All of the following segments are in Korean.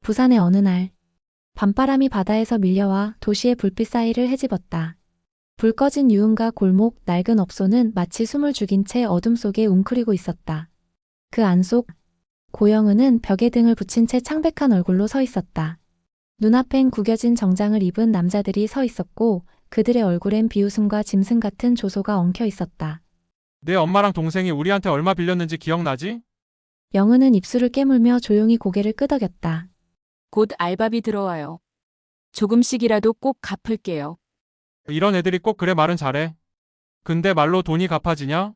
부산의 어느 날, 밤바람이 바다에서 밀려와 도시의 불빛 사이를 헤집었다. 불 꺼진 유흥가 골목 낡은 업소는 마치 숨을 죽인 채 어둠 속에 웅크리고 있었다. 그 안속 고영은은 벽에 등을 붙인 채 창백한 얼굴로 서 있었다. 눈앞엔 구겨진 정장을 입은 남자들이 서 있었고 그들의 얼굴엔 비웃음과 짐승 같은 조소가 엉켜 있었다. 내 엄마랑 동생이 우리한테 얼마 빌렸는지 기억나지? 영은은 입술을 깨물며 조용히 고개를 끄덕였다. 곧 알바비 들어와요. 조금씩이라도 꼭 갚을게요. 이런 애들이 꼭 그래 말은 잘해. 근데 말로 돈이 갚아지냐?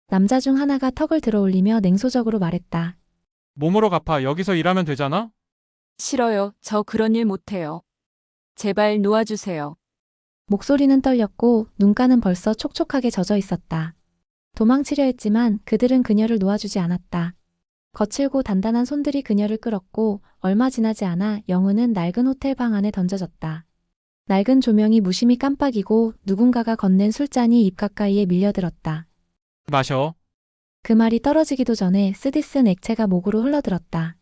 남자 중 하나가 턱을 들어올리며 냉소적으로 말했다. 몸으로 갚아. 여기서 일하면 되잖아? 싫어요. 저 그런 일 못해요. 제발 놓아주세요. 목소리는 떨렸고 눈가는 벌써 촉촉하게 젖어 있었다. 도망치려 했지만 그들은 그녀를 놓아주지 않았다. 거칠고 단단한 손들이 그녀를 끌었고 얼마 지나지 않아 영은은 낡은 호텔 방 안에 던져졌다. 낡은 조명이 무심히 깜빡이고 누군가가 건넨 술잔이 입 가까이에 밀려들었다. 마셔. 그 말이 떨어지기도 전에 쓰디쓴 액체가 목으로 흘러들었다.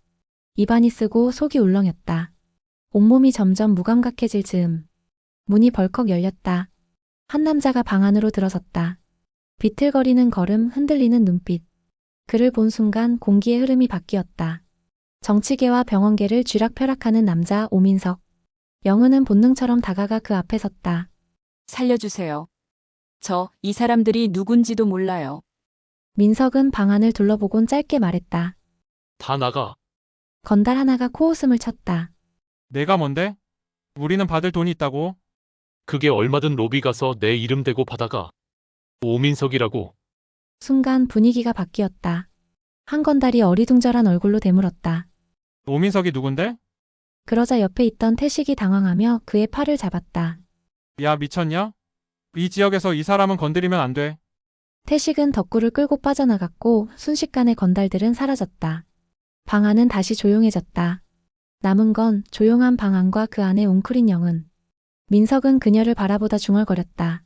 입안이 쓰고 속이 울렁였다. 온몸이 점점 무감각해질 즈음. 문이 벌컥 열렸다. 한 남자가 방 안으로 들어섰다. 비틀거리는 걸음, 흔들리는 눈빛. 그를 본 순간 공기의 흐름이 바뀌었다. 정치계와 병원계를 쥐락펴락하는 남자 오민석. 영은은 본능처럼 다가가 그 앞에 섰다. 살려주세요. 저 이 사람들이 누군지도 몰라요. 민석은 방 안을 둘러보곤 짧게 말했다. 다 나가. 건달 하나가 코웃음을 쳤다. 내가 뭔데? 우리는 받을 돈이 있다고. 그게 얼마든 로비 가서 내 이름 대고 받아가. 오민석이라고. 순간 분위기가 바뀌었다. 한 건달이 어리둥절한 얼굴로 되물었다. 오민석이 누군데? 그러자 옆에 있던 태식이 당황하며 그의 팔을 잡았다. 야, 미쳤냐? 이 지역에서 이 사람은 건드리면 안 돼. 태식은 덕구를 끌고 빠져나갔고 순식간에 건달들은 사라졌다. 방 안은 다시 조용해졌다. 남은 건 조용한 방 안과 그 안에 웅크린 영은. 민석은 그녀를 바라보다 중얼거렸다.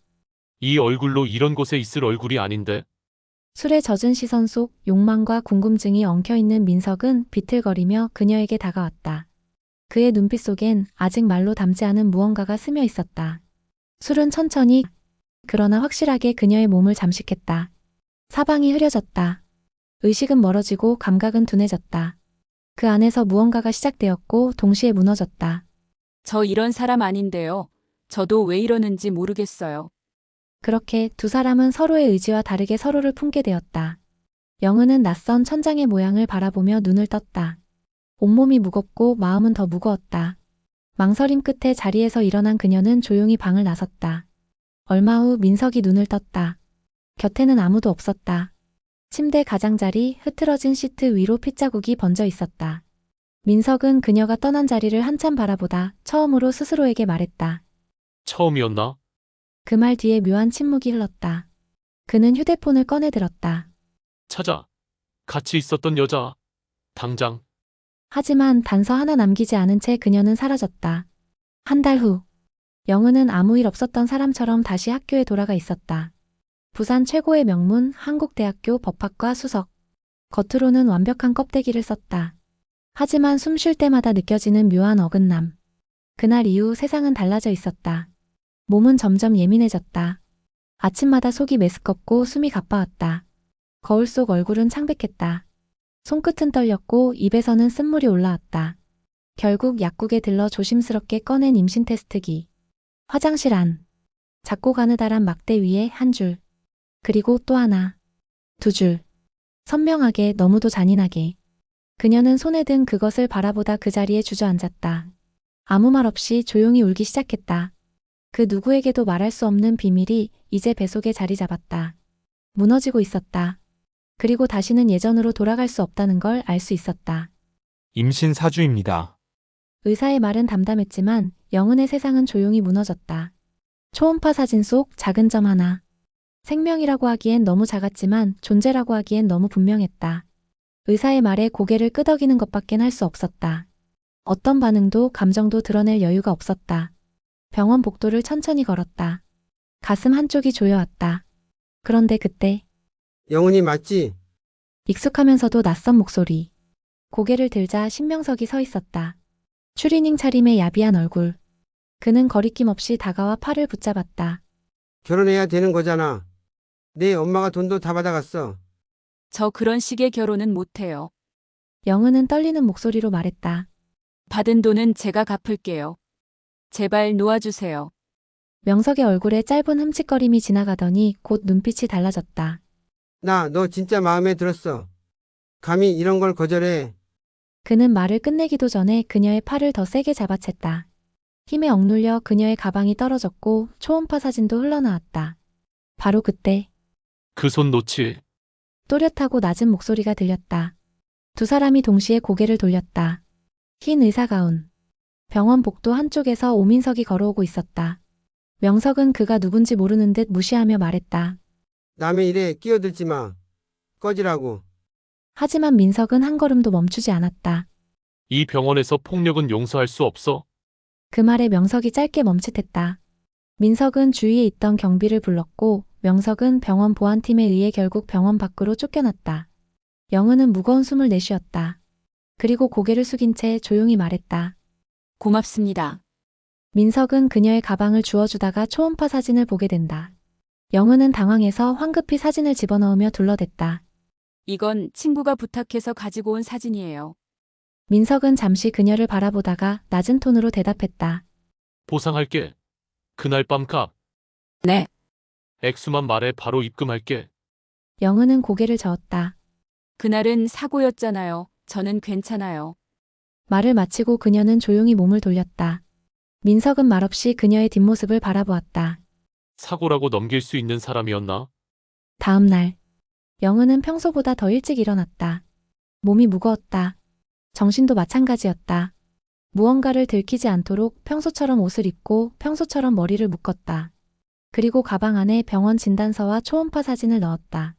이 얼굴로 이런 곳에 있을 얼굴이 아닌데. 술에 젖은 시선 속 욕망과 궁금증이 엉켜있는 민석은 비틀거리며 그녀에게 다가왔다. 그의 눈빛 속엔 아직 말로 담지 않은 무언가가 스며 있었다. 술은 천천히 그러나 확실하게 그녀의 몸을 잠식했다. 사방이 흐려졌다. 의식은 멀어지고 감각은 둔해졌다. 그 안에서 무언가가 시작되었고 동시에 무너졌다. 저 이런 사람 아닌데요. 저도 왜 이러는지 모르겠어요. 그렇게 두 사람은 서로의 의지와 다르게 서로를 품게 되었다. 영은은 낯선 천장의 모양을 바라보며 눈을 떴다. 온몸이 무겁고 마음은 더 무거웠다. 망설임 끝에 자리에서 일어난 그녀는 조용히 방을 나섰다. 얼마 후 민석이 눈을 떴다. 곁에는 아무도 없었다. 침대 가장자리, 흐트러진 시트 위로 핏자국이 번져 있었다. 민석은 그녀가 떠난 자리를 한참 바라보다 처음으로 스스로에게 말했다. 처음이었나? 그 말 뒤에 묘한 침묵이 흘렀다. 그는 휴대폰을 꺼내들었다. 찾아. 같이 있었던 여자. 당장. 하지만 단서 하나 남기지 않은 채 그녀는 사라졌다. 한 달 후, 영은은 아무 일 없었던 사람처럼 다시 학교에 돌아가 있었다. 부산 최고의 명문 한국대학교 법학과 수석. 겉으로는 완벽한 껍데기를 썼다. 하지만 숨 쉴 때마다 느껴지는 묘한 어긋남. 그날 이후 세상은 달라져 있었다. 몸은 점점 예민해졌다. 아침마다 속이 메스껍고 숨이 가빠왔다. 거울 속 얼굴은 창백했다. 손끝은 떨렸고 입에서는 쓴물이 올라왔다. 결국 약국에 들러 조심스럽게 꺼낸 임신 테스트기. 화장실 안. 작고 가느다란 막대 위에 한 줄. 그리고 또 하나. 두 줄. 선명하게 너무도 잔인하게. 그녀는 손에 든 그것을 바라보다 그 자리에 주저앉았다. 아무 말 없이 조용히 울기 시작했다. 그 누구에게도 말할 수 없는 비밀이 이제 뱃속에 자리 잡았다. 무너지고 있었다. 그리고 다시는 예전으로 돌아갈 수 없다는 걸 알 수 있었다. 임신 사주입니다. 의사의 말은 담담했지만 영은의 세상은 조용히 무너졌다. 초음파 사진 속 작은 점 하나. 생명이라고 하기엔 너무 작았지만 존재라고 하기엔 너무 분명했다. 의사의 말에 고개를 끄덕이는 것밖엔 할 수 없었다. 어떤 반응도 감정도 드러낼 여유가 없었다. 병원 복도를 천천히 걸었다. 가슴 한쪽이 조여왔다. 그런데 그때 영은이 맞지? 익숙하면서도 낯선 목소리. 고개를 들자 신명석이 서 있었다. 추리닝 차림의 야비한 얼굴. 그는 거리낌 없이 다가와 팔을 붙잡았다. 결혼해야 되는 거잖아. 내 엄마가 돈도 다 받아갔어. 저 그런 식의 결혼은 못해요. 영은은 떨리는 목소리로 말했다. 받은 돈은 제가 갚을게요. 제발 놓아주세요. 명석의 얼굴에 짧은 흠칫거림이 지나가더니 곧 눈빛이 달라졌다. 나 너 진짜 마음에 들었어. 감히 이런 걸 거절해. 그는 말을 끝내기도 전에 그녀의 팔을 더 세게 잡아챘다. 힘에 억눌려 그녀의 가방이 떨어졌고 초음파 사진도 흘러나왔다. 바로 그때 그 손 놓지. 또렷하고 낮은 목소리가 들렸다. 두 사람이 동시에 고개를 돌렸다. 흰 의사가운. 병원 복도 한쪽에서 오민석이 걸어오고 있었다. 명석은 그가 누군지 모르는 듯 무시하며 말했다. 남의 일에 끼어들지 마. 꺼지라고. 하지만 민석은 한 걸음도 멈추지 않았다. 이 병원에서 폭력은 용서할 수 없어. 그 말에 명석이 짧게 멈칫했다. 민석은 주위에 있던 경비를 불렀고 명석은 병원 보안팀에 의해 결국 병원 밖으로 쫓겨났다. 영은은 무거운 숨을 내쉬었다. 그리고 고개를 숙인 채 조용히 말했다. 고맙습니다. 민석은 그녀의 가방을 주워주다가 초음파 사진을 보게 된다. 영은은 당황해서 황급히 사진을 집어넣으며 둘러댔다. 이건 친구가 부탁해서 가지고 온 사진이에요. 민석은 잠시 그녀를 바라보다가 낮은 톤으로 대답했다. 보상할게. 그날 밤 값. 네. 액수만 말해 바로 입금할게. 영은은 고개를 저었다. 그날은 사고였잖아요. 저는 괜찮아요. 말을 마치고 그녀는 조용히 몸을 돌렸다. 민석은 말없이 그녀의 뒷모습을 바라보았다. 사고라고 넘길 수 있는 사람이었나? 다음 날, 영은은 평소보다 더 일찍 일어났다. 몸이 무거웠다. 정신도 마찬가지였다. 무언가를 들키지 않도록 평소처럼 옷을 입고 평소처럼 머리를 묶었다. 그리고 가방 안에 병원 진단서와 초음파 사진을 넣었다.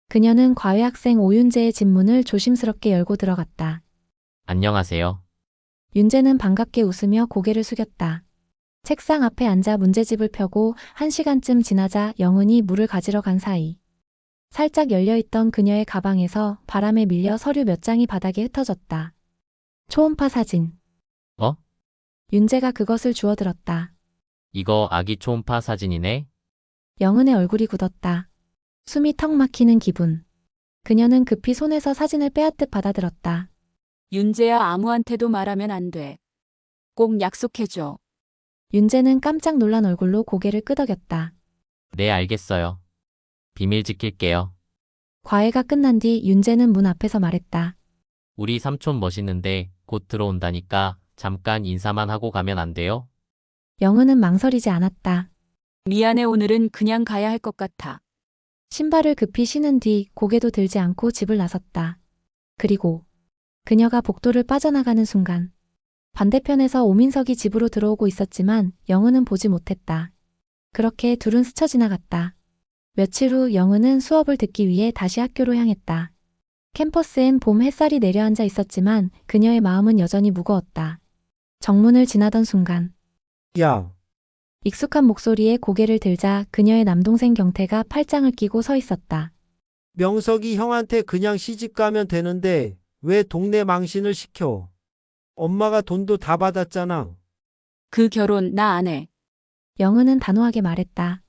그녀는 과외학생 오윤재의 집 문을 조심스럽게 열고 들어갔다. 안녕하세요. 윤재는 반갑게 웃으며 고개를 숙였다. 책상 앞에 앉아 문제집을 펴고 1시간쯤 지나자 영은이 물을 가지러 간 사이 살짝 열려있던 그녀의 가방에서 바람에 밀려 서류 몇 장이 바닥에 흩어졌다. 초음파 사진. 어? 윤재가 그것을 주워들었다. 이거 아기 초음파 사진이네? 영은의 얼굴이 굳었다. 숨이 턱 막히는 기분. 그녀는 급히 손에서 사진을 빼앗듯 받아들었다. 윤재야, 아무한테도 말하면 안 돼. 꼭 약속해줘. 윤재는 깜짝 놀란 얼굴로 고개를 끄덕였다. 네, 알겠어요. 비밀 지킬게요. 과외가 끝난 뒤 윤재는 문 앞에서 말했다. 우리 삼촌 멋있는데 곧 들어온다니까 잠깐 인사만 하고 가면 안 돼요? 영은은 망설이지 않았다. 미안해, 오늘은 그냥 가야 할 것 같아. 신발을 급히 신은 뒤 고개도 들지 않고 집을 나섰다. 그리고 그녀가 복도를 빠져나가는 순간 반대편에서 오민석이 집으로 들어오고 있었지만 영은은 보지 못했다. 그렇게 둘은 스쳐 지나갔다. 며칠 후 영은은 수업을 듣기 위해 다시 학교로 향했다. 캠퍼스엔 봄 햇살이 내려앉아 있었지만 그녀의 마음은 여전히 무거웠다. 정문을 지나던 순간 야, 익숙한 목소리에 고개를 들자 그녀의 남동생 경태가 팔짱을 끼고 서 있었다. 명석이 형한테 그냥 시집 가면 되는데 왜 동네 망신을 시켜? 엄마가 돈도 다 받았잖아. 그 결혼 나 안 해. 영은은 단호하게 말했다.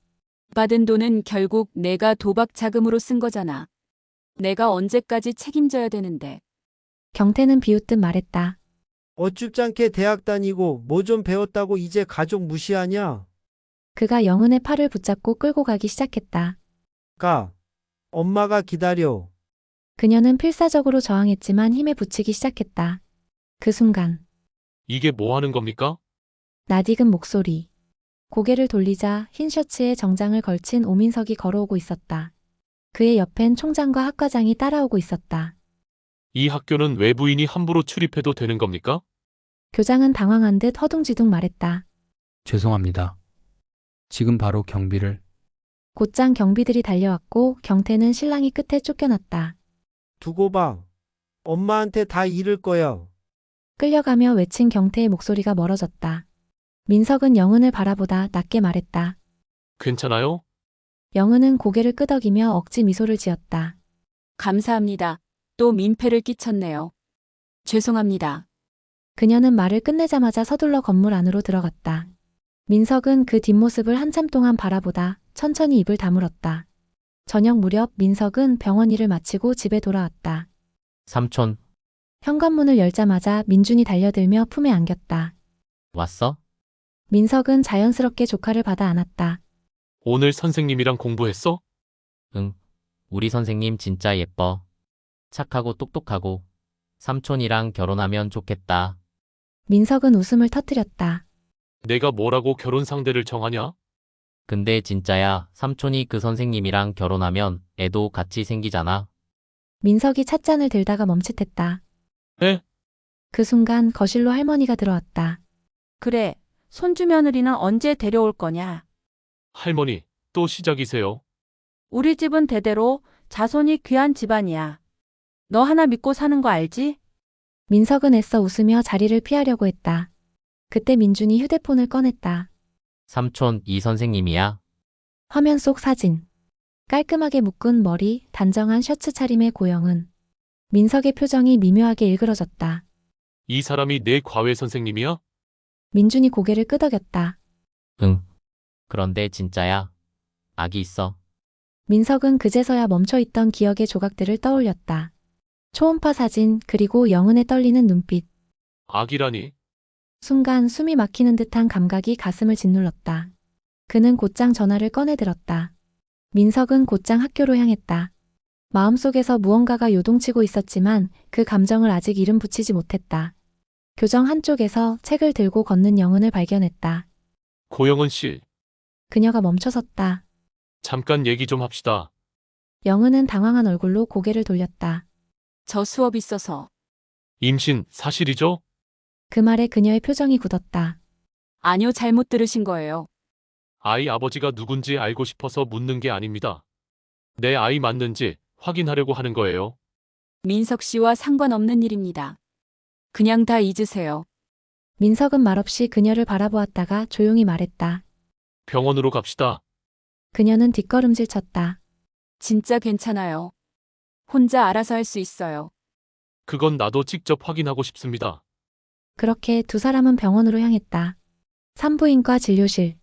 받은 돈은 결국 내가 도박 자금으로 쓴 거잖아. 내가 언제까지 책임져야 되는데. 경태는 비웃듯 말했다. 어줍잖게 대학 다니고 뭐 좀 배웠다고 이제 가족 무시하냐? 그가 영은의 팔을 붙잡고 끌고 가기 시작했다. 가. 엄마가 기다려. 그녀는 필사적으로 저항했지만 힘에 부치기 시작했다. 그 순간 이게 뭐 하는 겁니까? 낯익은 목소리. 고개를 돌리자 흰 셔츠에 정장을 걸친 오민석이 걸어오고 있었다. 그의 옆엔 총장과 학과장이 따라오고 있었다. 이 학교는 외부인이 함부로 출입해도 되는 겁니까? 교장은 당황한 듯 허둥지둥 말했다. 죄송합니다. 지금 바로 경비를. 곧장 경비들이 달려왔고 경태는 신랑이 끝에 쫓겨났다. 두고 봐. 엄마한테 다 잃을 거야. 끌려가며 외친 경태의 목소리가 멀어졌다. 민석은 영은을 바라보다 낮게 말했다. 괜찮아요? 영은은 고개를 끄덕이며 억지 미소를 지었다. 감사합니다. 또 민폐를 끼쳤네요. 죄송합니다. 그녀는 말을 끝내자마자 서둘러 건물 안으로 들어갔다. 민석은 그 뒷모습을 한참 동안 바라보다 천천히 입을 다물었다. 저녁 무렵 민석은 병원 일을 마치고 집에 돌아왔다. 삼촌, 현관문을 열자마자 민준이 달려들며 품에 안겼다. 왔어? 민석은 자연스럽게 조카를 받아 안았다. 오늘 선생님이랑 공부했어? 응. 우리 선생님 진짜 예뻐. 착하고 똑똑하고. 삼촌이랑 결혼하면 좋겠다. 민석은 웃음을 터뜨렸다. 내가 뭐라고 결혼 상대를 정하냐? 근데 진짜야, 삼촌이 그 선생님이랑 결혼하면 애도 같이 생기잖아. 민석이 찻잔을 들다가 멈칫했다. 에? 그 순간 거실로 할머니가 들어왔다. 그래, 손주 며느리는 언제 데려올 거냐? 할머니, 또 시작이세요. 우리 집은 대대로 자손이 귀한 집안이야. 너 하나 믿고 사는 거 알지? 민석은 애써 웃으며 자리를 피하려고 했다. 그때 민준이 휴대폰을 꺼냈다. 삼촌, 이 선생님이야. 화면 속 사진. 깔끔하게 묶은 머리, 단정한 셔츠 차림의 고영은. 민석의 표정이 미묘하게 일그러졌다. 이 사람이 내 과외 선생님이야? 민준이 고개를 끄덕였다. 응. 그런데 진짜야. 아기 있어. 민석은 그제서야 멈춰있던 기억의 조각들을 떠올렸다. 초음파 사진, 그리고 영은의 떨리는 눈빛. 아기라니? 순간 숨이 막히는 듯한 감각이 가슴을 짓눌렀다. 그는 곧장 전화를 꺼내들었다. 민석은 곧장 학교로 향했다. 마음속에서 무언가가 요동치고 있었지만 그 감정을 아직 이름 붙이지 못했다. 교정 한쪽에서 책을 들고 걷는 영은을 발견했다. 고영은 씨, 그녀가 멈춰섰다. 잠깐 얘기 좀 합시다. 영은은 당황한 얼굴로 고개를 돌렸다. 저 수업 있어서. 임신 사실이죠? 그 말에 그녀의 표정이 굳었다. 아니요, 잘못 들으신 거예요. 아이 아버지가 누군지 알고 싶어서 묻는 게 아닙니다. 내 아이 맞는지 확인하려고 하는 거예요. 민석 씨와 상관없는 일입니다. 그냥 다 잊으세요. 민석은 말없이 그녀를 바라보았다가 조용히 말했다. 병원으로 갑시다. 그녀는 뒷걸음질 쳤다. 진짜 괜찮아요. 혼자 알아서 할 수 있어요. 그건 나도 직접 확인하고 싶습니다. 그렇게 두 사람은 병원으로 향했다. 산부인과 진료실.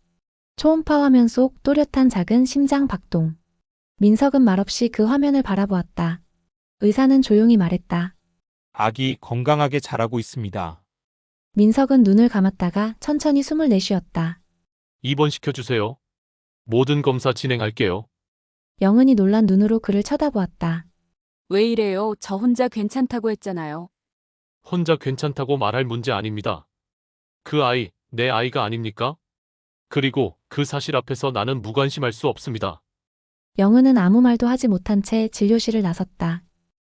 초음파 화면 속 또렷한 작은 심장 박동. 민석은 말없이 그 화면을 바라보았다. 의사는 조용히 말했다. 아기 건강하게 자라고 있습니다. 민석은 눈을 감았다가 천천히 숨을 내쉬었다. 입원시켜주세요. 모든 검사 진행할게요. 영은이 놀란 눈으로 그를 쳐다보았다. 왜 이래요? 저 혼자 괜찮다고 했잖아요. 혼자 괜찮다고 말할 문제 아닙니다. 그 아이, 내 아이가 아닙니까? 그리고 그 사실 앞에서 나는 무관심할 수 없습니다. 영은은 아무 말도 하지 못한 채 진료실을 나섰다.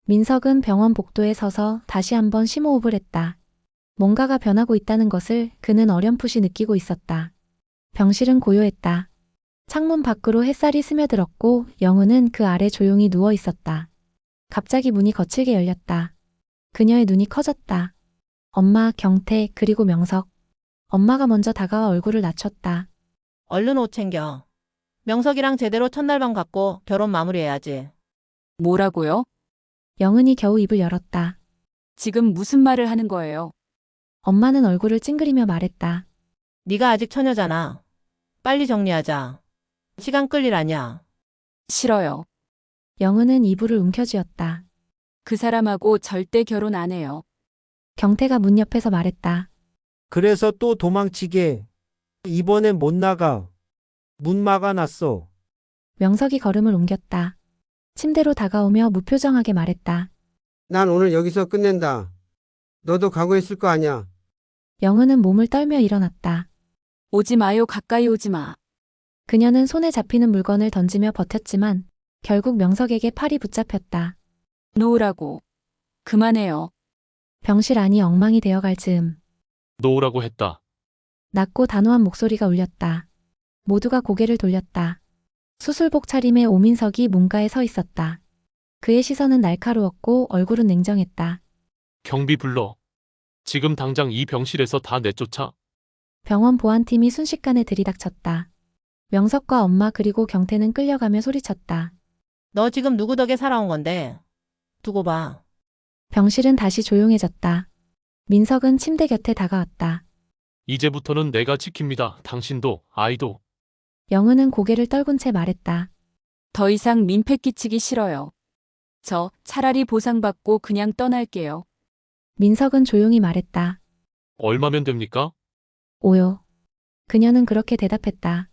민석은 병원 복도에 서서 다시 한번 심호흡을 했다. 뭔가가 변하고 있다는 것을 그는 어렴풋이 느끼고 있었다. 병실은 고요했다. 창문 밖으로 햇살이 스며들었고 영은은 그 아래 조용히 누워 있었다. 갑자기 문이 거칠게 열렸다. 그녀의 눈이 커졌다. 엄마, 경태, 그리고 명석. 엄마가 먼저 다가와 얼굴을 낮췄다. 얼른 옷 챙겨. 명석이랑 제대로 첫날밤 갖고 결혼 마무리해야지. 뭐라고요? 영은이 겨우 입을 열었다. 지금 무슨 말을 하는 거예요? 엄마는 얼굴을 찡그리며 말했다. 네가 아직 처녀잖아. 빨리 정리하자. 시간 끌 일 아니야. 싫어요. 영은은 이불을 움켜쥐었다. 그 사람하고 절대 결혼 안 해요. 경태가 문 옆에서 말했다. 그래서 또 도망치게. 이번엔 못 나가. 문 막아놨어. 명석이 걸음을 옮겼다. 침대로 다가오며 무표정하게 말했다. 난 오늘 여기서 끝낸다. 너도 각오했을 거 아니야. 영은은 몸을 떨며 일어났다. 오지 마요, 가까이 오지 마. 그녀는 손에 잡히는 물건을 던지며 버텼지만 결국 명석에게 팔이 붙잡혔다. 놓으라고. 그만해요. 병실 안이 엉망이 되어갈 즈음 놓으라고 했다. 낮고 단호한 목소리가 울렸다. 모두가 고개를 돌렸다. 수술복 차림의 오민석이 문가에 서 있었다. 그의 시선은 날카로웠고 얼굴은 냉정했다. 경비 불러. 지금 당장 이 병실에서 다 내쫓아. 병원 보안팀이 순식간에 들이닥쳤다. 명석과 엄마 그리고 경태는 끌려가며 소리쳤다. 너 지금 누구 덕에 살아온 건데? 두고 봐. 병실은 다시 조용해졌다. 민석은 침대 곁에 다가왔다. 이제부터는 내가 지킵니다. 당신도, 아이도. 영은은 고개를 떨군 채 말했다. 더 이상 민폐 끼치기 싫어요. 저 차라리 보상받고 그냥 떠날게요. 민석은 조용히 말했다. 얼마면 됩니까? 5요. 그녀는 그렇게 대답했다.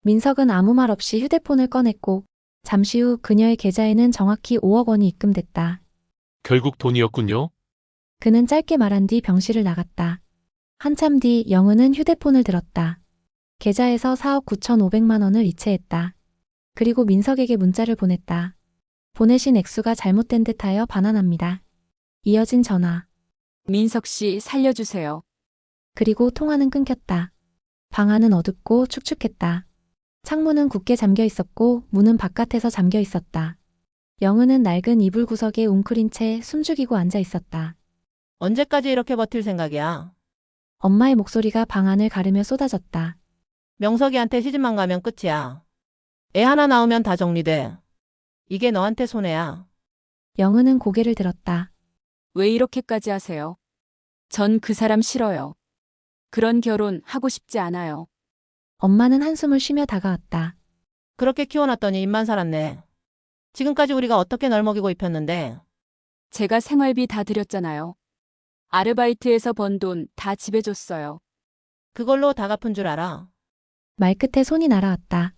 민석은 아무 말 없이 휴대폰을 꺼냈고 잠시 후 그녀의 계좌에는 정확히 5억 원이 입금됐다. 결국 돈이었군요. 그는 짧게 말한 뒤 병실을 나갔다. 한참 뒤 영은은 휴대폰을 들었다. 계좌에서 4억 9,500만 원을 이체했다. 그리고 민석에게 문자를 보냈다. 보내신 액수가 잘못된 듯하여 반환합니다. 이어진 전화. 민석 씨 살려주세요. 그리고 통화는 끊겼다. 방 안은 어둡고 축축했다. 창문은 굳게 잠겨 있었고 문은 바깥에서 잠겨 있었다. 영은은 낡은 이불 구석에 웅크린 채 숨죽이고 앉아 있었다. 언제까지 이렇게 버틸 생각이야? 엄마의 목소리가 방 안을 가르며 쏟아졌다. 명석이한테 시집만 가면 끝이야. 애 하나 낳으면 다 정리돼. 이게 너한테 손해야. 영은은 고개를 들었다. 왜 이렇게까지 하세요? 전 그 사람 싫어요. 그런 결혼 하고 싶지 않아요. 엄마는 한숨을 쉬며 다가왔다. 그렇게 키워놨더니 입만 살았네. 지금까지 우리가 어떻게 널 먹이고 입혔는데. 제가 생활비 다 드렸잖아요. 아르바이트에서 번 돈 다 집에 줬어요. 그걸로 다 갚은 줄 알아. 말끝에 손이 날아왔다.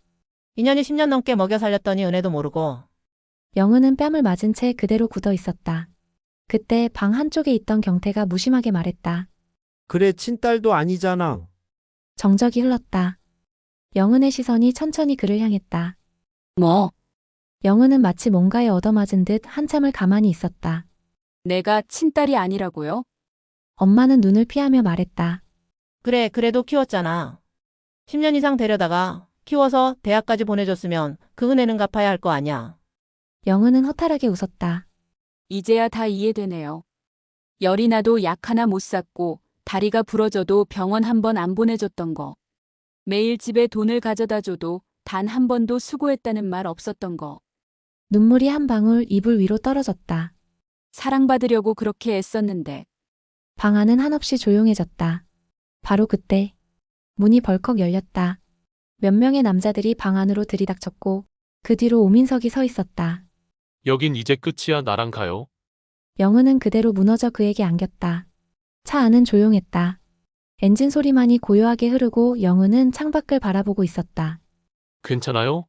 인연이 10년 넘게 먹여 살렸더니 은혜도 모르고. 영은은 뺨을 맞은 채 그대로 굳어 있었다. 그때 방 한쪽에 있던 경태가 무심하게 말했다. 그래, 친딸도 아니잖아. 정적이 흘렀다. 영은의 시선이 천천히 그를 향했다. 뭐? 영은은 마치 뭔가에 얻어맞은 듯 한참을 가만히 있었다. 내가 친딸이 아니라고요? 엄마는 눈을 피하며 말했다. 그래, 그래도 키웠잖아. 10년 이상 데려다가 키워서 대학까지 보내줬으면 그 은혜는 갚아야 할 거 아냐. 영은은 허탈하게 웃었다. 이제야 다 이해되네요. 열이 나도 약 하나 못 샀고 다리가 부러져도 병원 한 번 안 보내줬던 거. 매일 집에 돈을 가져다 줘도 단 한 번도 수고했다는 말 없었던 거. 눈물이 한 방울 이불 위로 떨어졌다. 사랑받으려고 그렇게 애썼는데. 방 안은 한없이 조용해졌다. 바로 그때 문이 벌컥 열렸다. 몇 명의 남자들이 방 안으로 들이닥쳤고 그 뒤로 오민석이 서 있었다. 여긴 이제 끝이야. 나랑 가요. 영은은 그대로 무너져 그에게 안겼다. 차 안은 조용했다. 엔진 소리만이 고요하게 흐르고 영은은 창밖을 바라보고 있었다. 괜찮아요?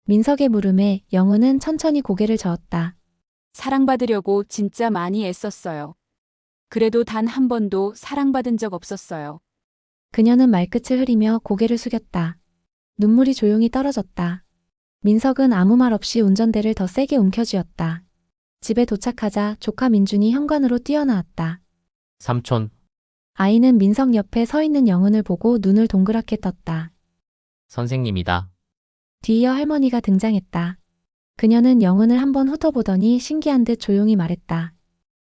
민석의 물음에 영은은 천천히 고개를 저었다. 사랑받으려고 진짜 많이 애썼어요. 그래도 단 한 번도 사랑받은 적 없었어요. 그녀는 말끝을 흐리며 고개를 숙였다. 눈물이 조용히 떨어졌다. 민석은 아무 말 없이 운전대를 더 세게 움켜쥐었다. 집에 도착하자 조카 민준이 현관으로 뛰어나왔다. 삼촌, 아이는 민석 옆에 서 있는 영은을 보고 눈을 동그랗게 떴다. 선생님이다. 뒤이어 할머니가 등장했다. 그녀는 영은을 한번 훑어보더니 신기한 듯 조용히 말했다.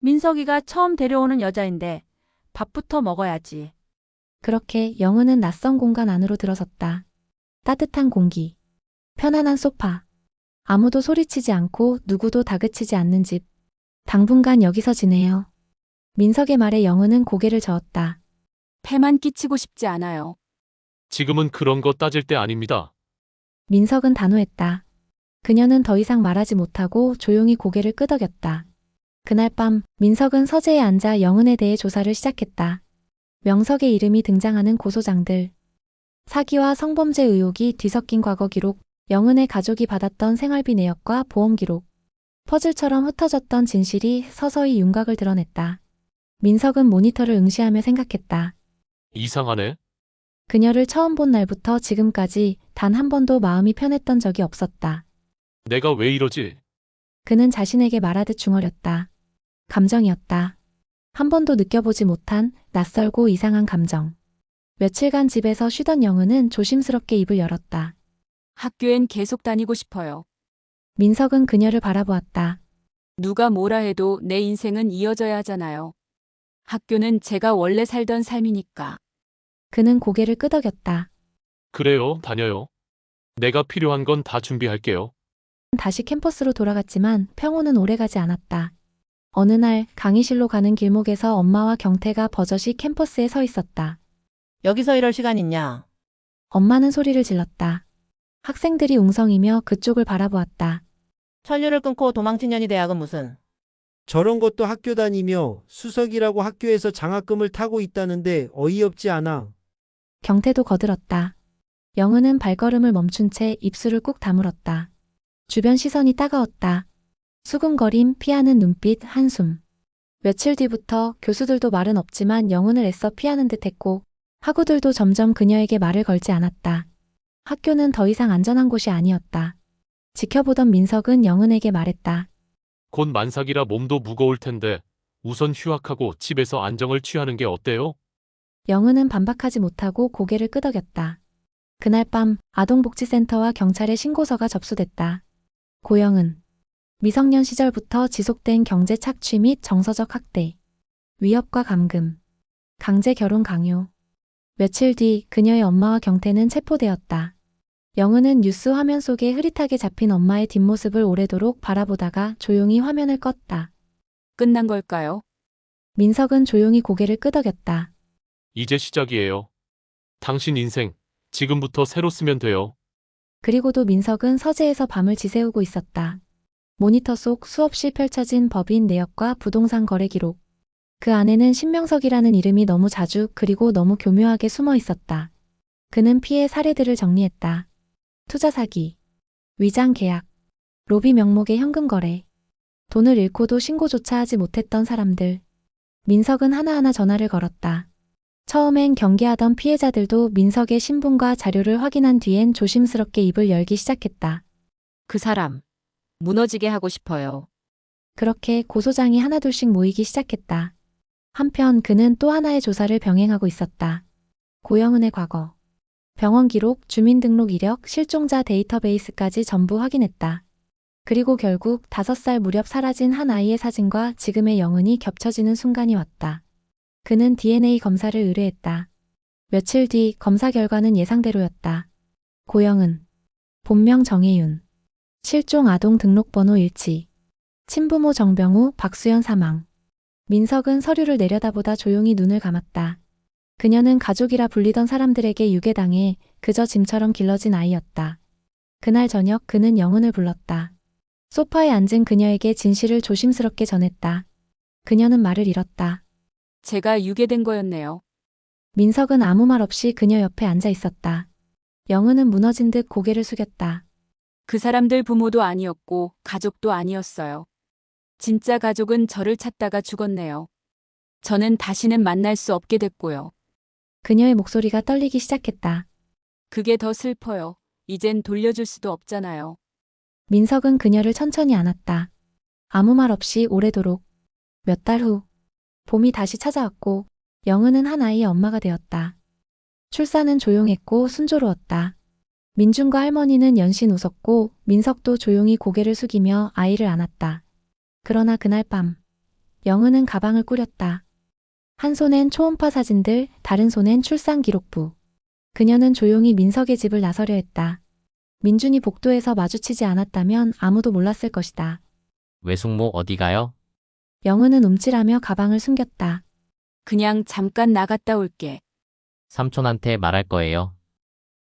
민석이가 처음 데려오는 여자인데 밥부터 먹어야지. 그렇게 영은은 낯선 공간 안으로 들어섰다. 따뜻한 공기, 편안한 소파, 아무도 소리치지 않고 누구도 다그치지 않는 집. 당분간 여기서 지내요. 민석의 말에 영은은 고개를 저었다. 폐만 끼치고 싶지 않아요. 지금은 그런 거 따질 때 아닙니다. 민석은 단호했다. 그녀는 더 이상 말하지 못하고 조용히 고개를 끄덕였다. 그날 밤 민석은 서재에 앉아 영은에 대해 조사를 시작했다. 명석의 이름이 등장하는 고소장들, 사기와 성범죄 의혹이 뒤섞인 과거 기록, 영은의 가족이 받았던 생활비 내역과 보험 기록, 퍼즐처럼 흩어졌던 진실이 서서히 윤곽을 드러냈다. 민석은 모니터를 응시하며 생각했다. 이상하네. 그녀를 처음 본 날부터 지금까지 단 한 번도 마음이 편했던 적이 없었다. 내가 왜 이러지? 그는 자신에게 말하듯 중얼였다. 감정이었다. 한 번도 느껴보지 못한 낯설고 이상한 감정. 며칠간 집에서 쉬던 영은은 조심스럽게 입을 열었다. 학교엔 계속 다니고 싶어요. 민석은 그녀를 바라보았다. 누가 뭐라 해도 내 인생은 이어져야 하잖아요. 학교는 제가 원래 살던 삶이니까. 그는 고개를 끄덕였다. 그래요, 다녀요. 내가 필요한 건 다 준비할게요. 다시 캠퍼스로 돌아갔지만 평온은 오래가지 않았다. 어느 날 강의실로 가는 길목에서 엄마와 경태가 버젓이 캠퍼스에 서 있었다. 여기서 이럴 시간 있냐? 엄마는 소리를 질렀다. 학생들이 웅성이며 그쪽을 바라보았다. 천류를 끊고 도망친 년이 대학은 무슨? 저런 것도 학교 다니며 수석이라고 학교에서 장학금을 타고 있다는데 어이없지 않아. 경태도 거들었다. 영은은 발걸음을 멈춘 채 입술을 꾹 다물었다. 주변 시선이 따가웠다. 수근거림, 피하는 눈빛, 한숨. 며칠 뒤부터 교수들도 말은 없지만 영은을 애써 피하는 듯했고 학우들도 점점 그녀에게 말을 걸지 않았다. 학교는 더 이상 안전한 곳이 아니었다. 지켜보던 민석은 영은에게 말했다. 곧 만삭이라 몸도 무거울 텐데 우선 휴학하고 집에서 안정을 취하는 게 어때요? 영은은 반박하지 못하고 고개를 끄덕였다. 그날 밤 아동복지센터와 경찰의 신고서가 접수됐다. 고영은 미성년 시절부터 지속된 경제 착취 및 정서적 학대, 위협과 감금, 강제 결혼 강요. 며칠 뒤 그녀의 엄마와 경태는 체포되었다. 영은은 뉴스 화면 속에 흐릿하게 잡힌 엄마의 뒷모습을 오래도록 바라보다가 조용히 화면을 껐다. 끝난 걸까요? 민석은 조용히 고개를 끄덕였다. 이제 시작이에요. 당신 인생 지금부터 새로 쓰면 돼요. 그리고도 민석은 서재에서 밤을 지새우고 있었다. 모니터 속 수없이 펼쳐진 법인 내역과 부동산 거래 기록. 그 안에는 신명석이라는 이름이 너무 자주 그리고 너무 교묘하게 숨어 있었다. 그는 피해 사례들을 정리했다. 투자 사기, 위장 계약, 로비 명목의 현금 거래, 돈을 잃고도 신고조차 하지 못했던 사람들. 민석은 하나하나 전화를 걸었다. 처음엔 경계하던 피해자들도 민석의 신분과 자료를 확인한 뒤엔 조심스럽게 입을 열기 시작했다. 그 사람, 무너지게 하고 싶어요. 그렇게 고소장이 하나둘씩 모이기 시작했다. 한편 그는 또 하나의 조사를 병행하고 있었다. 고영은의 과거, 병원 기록, 주민등록 이력, 실종자 데이터베이스까지 전부 확인했다. 그리고 결국 5살 무렵 사라진 한 아이의 사진과 지금의 영은이 겹쳐지는 순간이 왔다. 그는 DNA 검사를 의뢰했다. 며칠 뒤 검사 결과는 예상대로였다. 고영은, 본명 정혜윤, 실종 아동 등록번호 일치, 친부모 정병우, 박수연 사망. 민석은 서류를 내려다보다 조용히 눈을 감았다. 그녀는 가족이라 불리던 사람들에게 유괴당해 그저 짐처럼 길러진 아이였다. 그날 저녁 그는 영은을 불렀다. 소파에 앉은 그녀에게 진실을 조심스럽게 전했다. 그녀는 말을 잃었다. 제가 유괴된 거였네요. 민석은 아무 말 없이 그녀 옆에 앉아 있었다. 영은은 무너진 듯 고개를 숙였다. 그 사람들 부모도 아니었고 가족도 아니었어요. 진짜 가족은 저를 찾다가 죽었네요. 저는 다시는 만날 수 없게 됐고요. 그녀의 목소리가 떨리기 시작했다. 그게 더 슬퍼요. 이젠 돌려줄 수도 없잖아요. 민석은 그녀를 천천히 안았다. 아무 말 없이 오래도록. 몇 달 후, 봄이 다시 찾아왔고 영은은 한 아이의 엄마가 되었다. 출산은 조용했고 순조로웠다. 민준과 할머니는 연신 웃었고 민석도 조용히 고개를 숙이며 아이를 안았다. 그러나 그날 밤, 영은은 가방을 꾸렸다. 한 손엔 초음파 사진들, 다른 손엔 출산 기록부. 그녀는 조용히 민석의 집을 나서려 했다. 민준이 복도에서 마주치지 않았다면 아무도 몰랐을 것이다. 외숙모 어디 가요? 영은은 움찔하며 가방을 숨겼다. 그냥 잠깐 나갔다 올게. 삼촌한테 말할 거예요.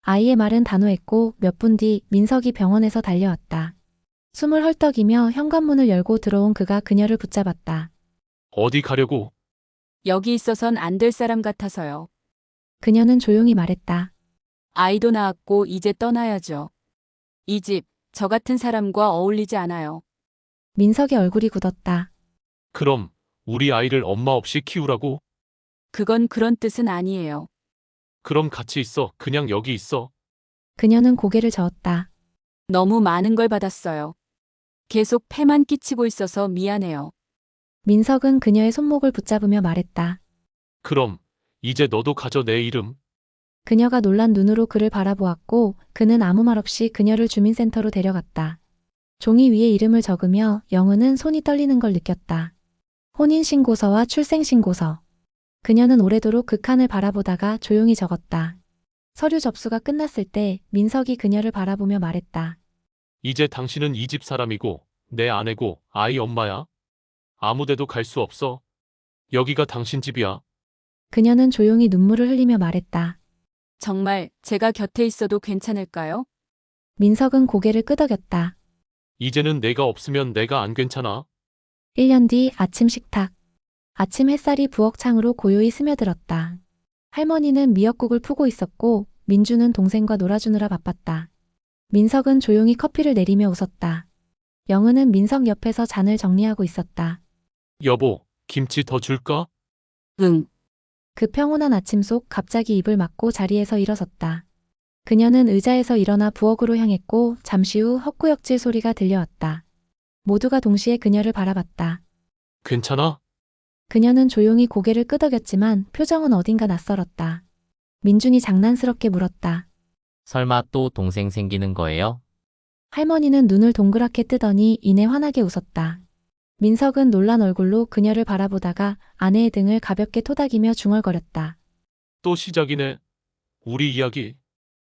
아이의 말은 단호했고 몇 분 뒤 민석이 병원에서 달려왔다. 숨을 헐떡이며 현관문을 열고 들어온 그가 그녀를 붙잡았다. 어디 가려고? 여기 있어선 안 될 사람 같아서요. 그녀는 조용히 말했다. 아이도 낳았고 이제 떠나야죠. 이 집, 저 같은 사람과 어울리지 않아요. 민석의 얼굴이 굳었다. 그럼 우리 아이를 엄마 없이 키우라고? 그건 그런 뜻은 아니에요. 그럼 같이 있어. 그냥 여기 있어. 그녀는 고개를 저었다. 너무 많은 걸 받았어요. 계속 폐만 끼치고 있어서 미안해요. 민석은 그녀의 손목을 붙잡으며 말했다. 그럼 이제 너도 가져 내 이름. 그녀가 놀란 눈으로 그를 바라보았고 그는 아무 말 없이 그녀를 주민센터로 데려갔다. 종이 위에 이름을 적으며 영은은 손이 떨리는 걸 느꼈다. 혼인신고서와 출생신고서. 그녀는 오래도록 그 칸을 바라보다가 조용히 적었다. 서류 접수가 끝났을 때 민석이 그녀를 바라보며 말했다. 이제 당신은 이 집 사람이고 내 아내고 아이 엄마야. 아무데도 갈 수 없어. 여기가 당신 집이야. 그녀는 조용히 눈물을 흘리며 말했다. 정말 제가 곁에 있어도 괜찮을까요? 민석은 고개를 끄덕였다. 이제는 내가 없으면 내가 안 괜찮아. 1년 뒤 아침 식탁. 아침 햇살이 부엌 창으로 고요히 스며들었다. 할머니는 미역국을 푸고 있었고 민주는 동생과 놀아주느라 바빴다. 민석은 조용히 커피를 내리며 웃었다. 영은은 민석 옆에서 잔을 정리하고 있었다. 여보, 김치 더 줄까? 응. 그 평온한 아침 속 갑자기 입을 막고 자리에서 일어섰다. 그녀는 의자에서 일어나 부엌으로 향했고 잠시 후 헛구역질 소리가 들려왔다. 모두가 동시에 그녀를 바라봤다. 괜찮아? 그녀는 조용히 고개를 끄덕였지만 표정은 어딘가 낯설었다. 민준이 장난스럽게 물었다. 설마 또 동생 생기는 거예요? 할머니는 눈을 동그랗게 뜨더니 이내 환하게 웃었다. 민석은 놀란 얼굴로 그녀를 바라보다가 아내의 등을 가볍게 토닥이며 중얼거렸다. 또 시작이네. 우리 이야기.